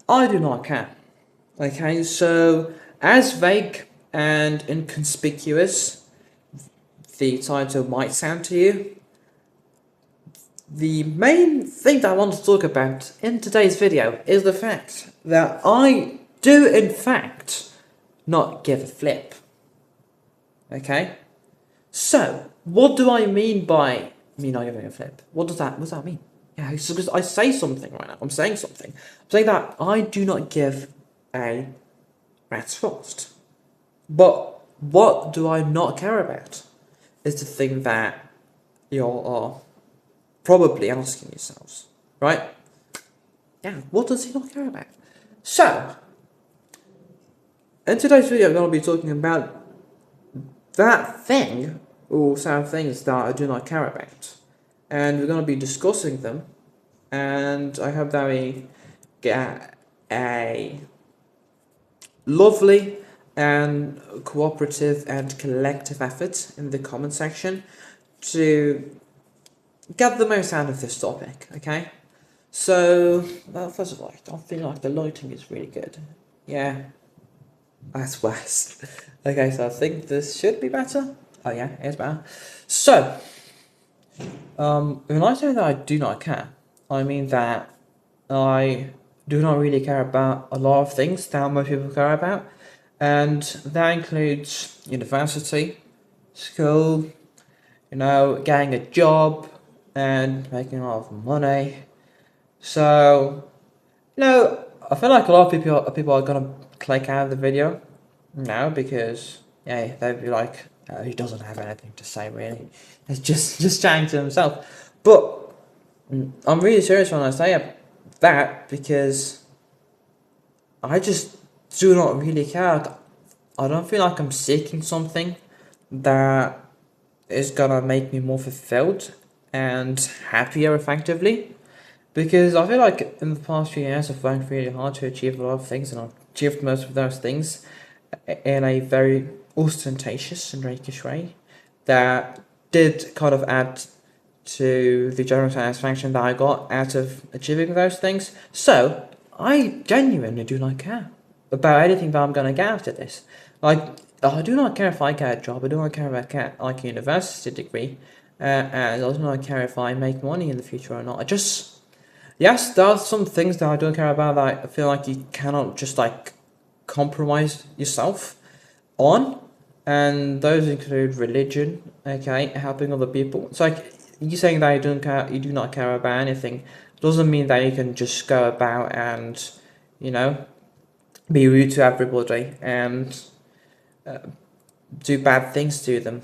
I do not care. Okay, so as vague and inconspicuous the title might sound to you, the main thing that I want to talk about in today's video is the fact that I do in fact not give a flip. Okay? So, what do I mean by me not giving a flip? What does that mean? Yeah, it's because I say something right now. I'm saying something. I'm saying that I do not give a rat's first. But what do I not care about? Is the thing that you are probably asking yourselves, right? Yeah, what does he not care about? So, in today's video, I'm going to be talking about that thing, or some things that I do not care about. And we're going to be discussing them, and I hope that we get a lovely and cooperative and collective effort in the comment section to get the most out of this topic, okay? So, well, first of all, I don't feel like the lighting is really good. Yeah, that's worse. Okay, so I think this should be better. Oh yeah, it's better. So, when I say that I do not care, I mean that I do not really care about a lot of things that most people care about, and that includes university, school, getting a job, and making a lot of money. So, I feel like a lot of people are gonna click out of the video now because yeah, they'd be like, he doesn't have anything to say really. It's just chatting to himself. But I'm really serious when I say that because I just do not really care. I don't feel like I'm seeking something that is gonna make me more fulfilled and happier effectively. Because I feel like in the past few years I've worked really hard to achieve a lot of things and I've achieved most of those things in a very ostentatious and rakish way that did kind of add to the general satisfaction that I got out of achieving those things. So, I genuinely do not care about anything that I'm going to get out of this. Like, I do not care if I get a job, I do not care if I get like a university degree, and I do not care if I make money in the future or not. Yes, there are some things that I don't care about that I feel like you cannot just like compromise yourself on, and those include religion, okay, helping other people. It's like you saying that you do not care about anything, doesn't mean that you can just go about and, you know, be rude to everybody and do bad things to them,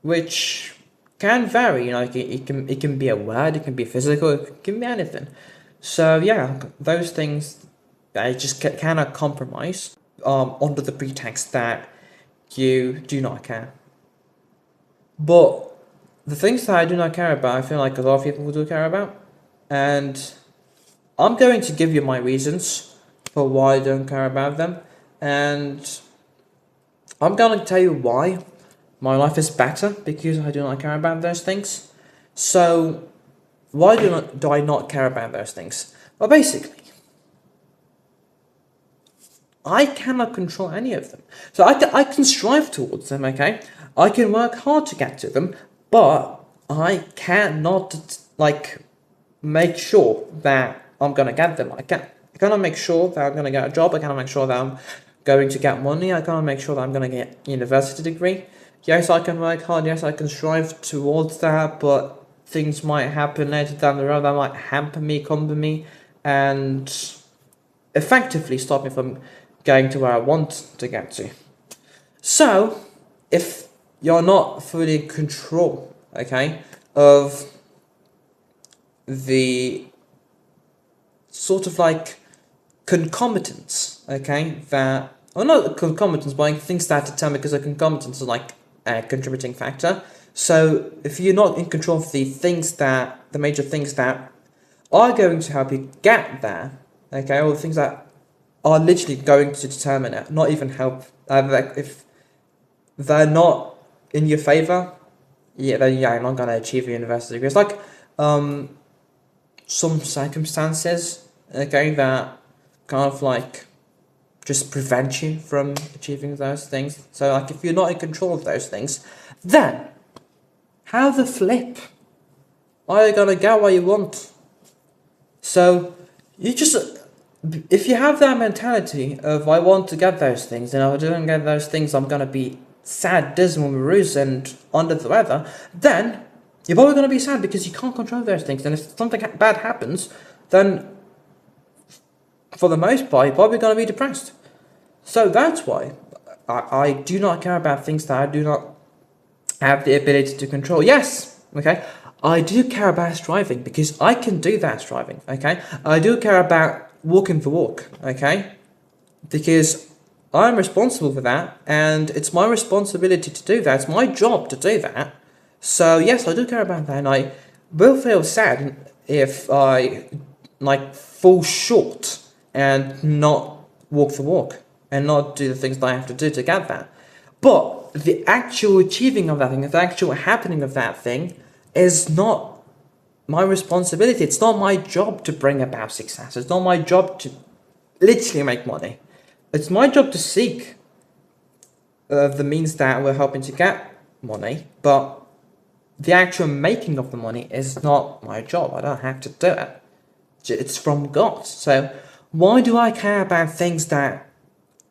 which can vary. It can be a word, it can be physical, it can be anything. So yeah, those things I just cannot compromise under the pretext that you do not care. But the things that I do not care about, I feel like a lot of people do care about, and I'm going to give you my reasons for why I don't care about them, and I'm going to tell you why my life is better because I do not care about those things. So, why do I not care about those things? Well, basically, I cannot control any of them. So I can strive towards them, okay? I can work hard to get to them, but I cannot, like, make sure that I'm gonna get them. I cannot make sure that I'm gonna get a job. I cannot make sure that I'm going to get money. I cannot make sure that I'm gonna get a university degree. Yes, I can work hard. Yes, I can strive towards that, but things might happen later down the road that might hamper me, cumber me, and effectively stop me from going to where I want to get to. So, if you're not fully in control, okay, of the sort of like concomitants, okay, that, or not concomitants, but things that determine, because a concomitant is like a contributing factor. So, if you're not in control of the major things that are going to help you get there, okay, or the things that are literally going to determine it, not even help. Like if they're not in your favor, then you're not gonna achieve your university degree. It's like some circumstances, okay, that kind of like just prevent you from achieving those things. So like if you're not in control of those things, then how the flip are you gonna get what you want? So you just, if you have that mentality of I want to get those things and if I don't get those things I'm gonna be sad, dismal, morose and under the weather, then you're probably gonna be sad because you can't control those things, and if something bad happens, then for the most part you're probably gonna be depressed. So that's why I do not care about things that I do not have the ability to control. Yes, okay, I do care about striving because I can do that striving, okay? I do care about walking the walk, okay? Because I'm responsible for that and it's my responsibility to do that. It's my job to do that. So yes, I do care about that, and I will feel sad if I like fall short and not walk the walk and not do the things that I have to do to get that. But the actual achieving of that thing, the actual happening of that thing, is not my responsibility. It's not my job to bring about success. It's not my job to literally make money. It's my job to seek the means that we're helping to get money, but the actual making of the money is not my job. I don't have to do it. It's from God. So why do I care about things that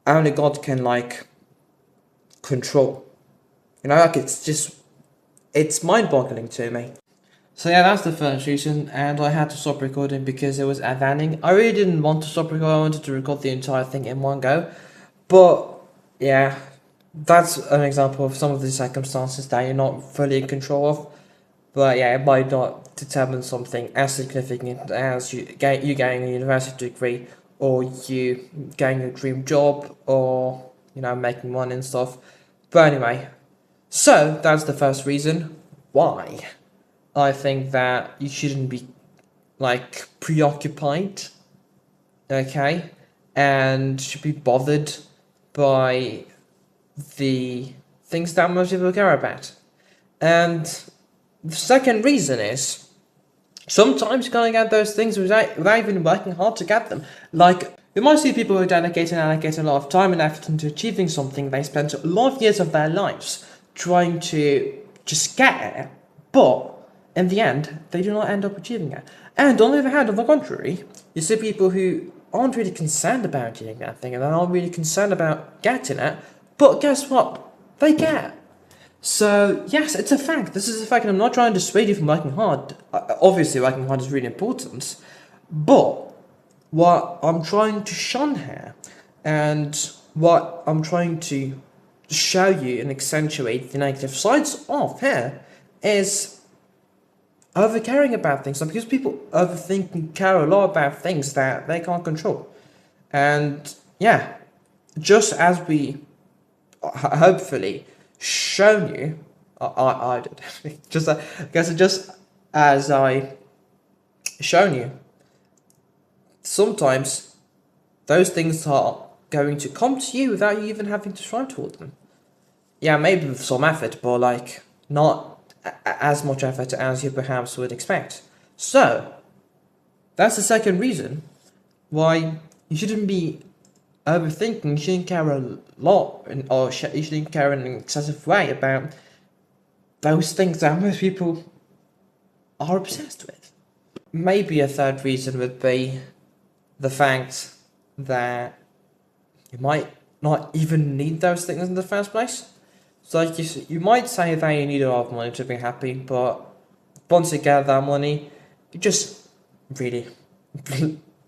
only God can like control? You know, like it's mind-boggling to me. So yeah, that's the first reason, and I had to stop recording because it was advanning. I really didn't want to stop recording. I wanted to record the entire thing in one go, but yeah, that's an example of some of the circumstances that you're not fully in control of. But yeah, it might not determine something as significant as you getting a university degree, or you getting a dream job, or making money and stuff. But anyway, so that's the first reason why I think that you shouldn't be like preoccupied, okay, and should be bothered by the things that most people care about. And the second reason is sometimes you're gonna get those things without even working hard to get them. Like, you might see people who allocate a lot of time and effort into achieving something. They spend a lot of years of their lives trying to just get it, but in the end, they do not end up achieving it. And on the other hand, on the contrary, you see people who aren't really concerned about achieving that thing and they're not really concerned about getting it, but guess what? They get it. So, yes, it's a fact. This is a fact, and I'm not trying to dissuade you from working hard. Obviously, working hard is really important, but what I'm trying to shun here, and what I'm trying to show you and accentuate the negative sides of here, is over caring about things. So because people overthink and care a lot about things that they can't control. And yeah, just as we hopefully shown you, I did, just as I shown you, sometimes those things are going to come to you without you even having to strive toward them. Yeah, maybe with some effort, but like not as much effort as you perhaps would expect. So that's the second reason why you shouldn't be overthinking. You shouldn't care a lot, you shouldn't care in an excessive way about those things that most people are obsessed with. Maybe a third reason would be the fact that you might not even need those things in the first place. So like you might say that you need a lot of money to be happy, but once you get that money, you just really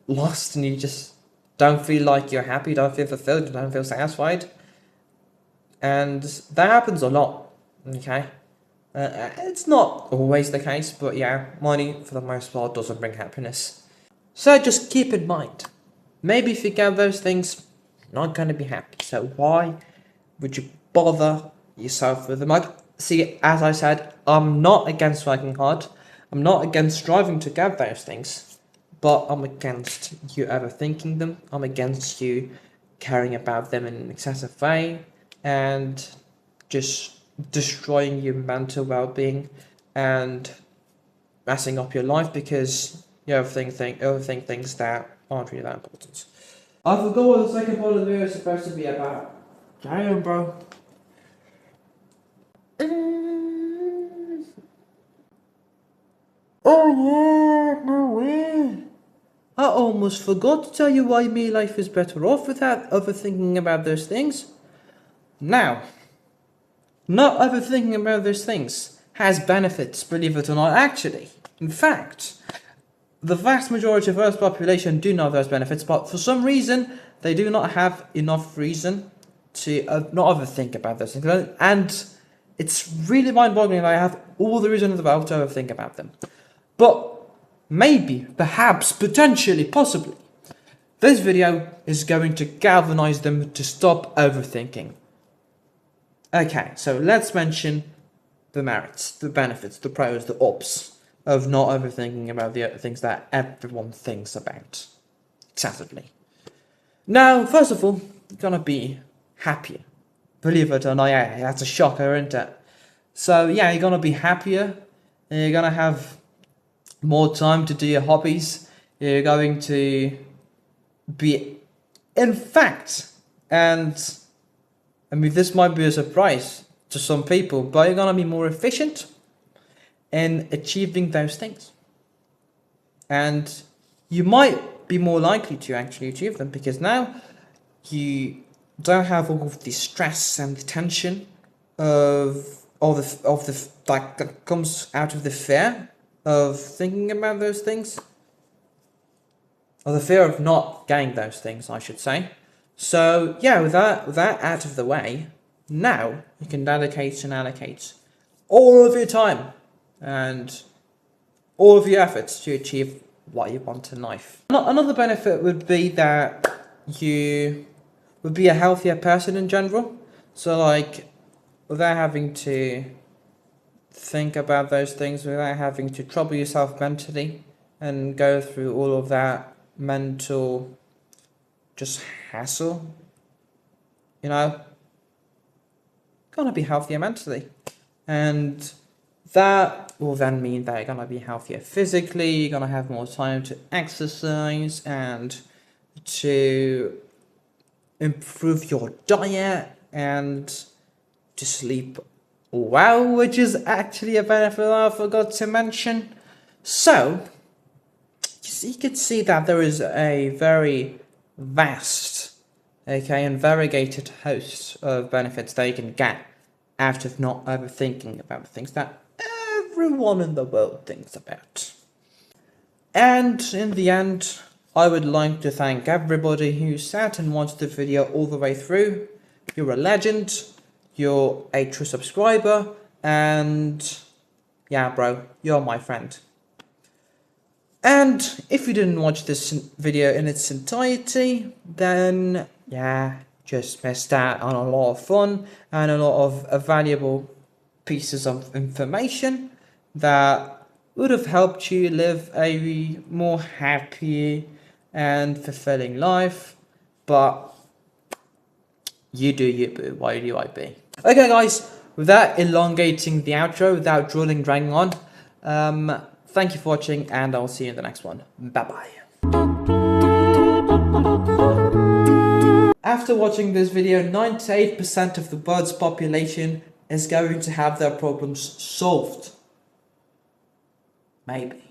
lost and you just don't feel like you're happy, don't feel fulfilled, don't feel satisfied. And that happens a lot, okay? It's not always the case, but yeah, money for the most part doesn't bring happiness. So just keep in mind, maybe if you get those things, you're not going to be happy. So why would you bother yourself with them? Like, see, as I said, I'm not against working hard. I'm not against striving to get those things, but I'm against you overthinking them. I'm against you caring about them in an excessive way and just destroying your mental well-being and messing up your life because you overthink things that aren't really that important. I forgot what the second part of the video is supposed to be about. Damn, bro. Oh yeah, no way. I almost forgot to tell you why me life is better off without overthinking about those things. Now, not overthinking about those things has benefits, believe it or not, actually. In fact, the vast majority of Earth's population do know those benefits, but for some reason, they do not have enough reason to not overthink about those things. And it's really mind-boggling that I have all the reason in the world to overthink about them. But maybe, perhaps, potentially, possibly, this video is going to galvanize them to stop overthinking. Okay, so let's mention the merits, the benefits, the pros, the ups of not overthinking about the things that everyone thinks about. Sadly. Now, first of all, you're gonna be happier. Believe it or not, yeah, that's a shocker, isn't it? So yeah, you're gonna be happier, and you're gonna have more time to do your hobbies. You're going to be, in fact, and I mean, this might be a surprise to some people, but you're gonna be more efficient in achieving those things. And you might be more likely to actually achieve them because now you don't have all of the stress and the tension of the like that comes out of the fear of thinking about those things, or the fear of not getting those things, I should say. So yeah, with that out of the way, now you can dedicate and allocate all of your time and all of your efforts to achieve what you want in life. Another benefit would be that you would be a healthier person in general. So like, without having to think about those things, without having to trouble yourself mentally and go through all of that mental just hassle, you know, gonna be healthier mentally. And that will then mean that you're gonna be healthier physically, you're gonna have more time to exercise and to improve your diet and to sleep well, which is actually a benefit I forgot to mention. So, you can see that there is a very vast, okay, and variegated host of benefits that you can get out of not overthinking about things that everyone in the world thinks about. And in the end, I would like to thank everybody who sat and watched the video all the way through. You're a legend, you're a true subscriber, and yeah, bro, you're my friend. And if you didn't watch this video in its entirety, then yeah, just missed out on a lot of fun and a lot of valuable pieces of information that would have helped you live a more happy and fulfilling life. But you do you, boo. Why do I be? Okay, guys, without elongating the outro, without dragging on, thank you for watching, and I'll see you in the next one. Bye-bye. After watching this video, 98% of the world's population is going to have their problems solved. Maybe.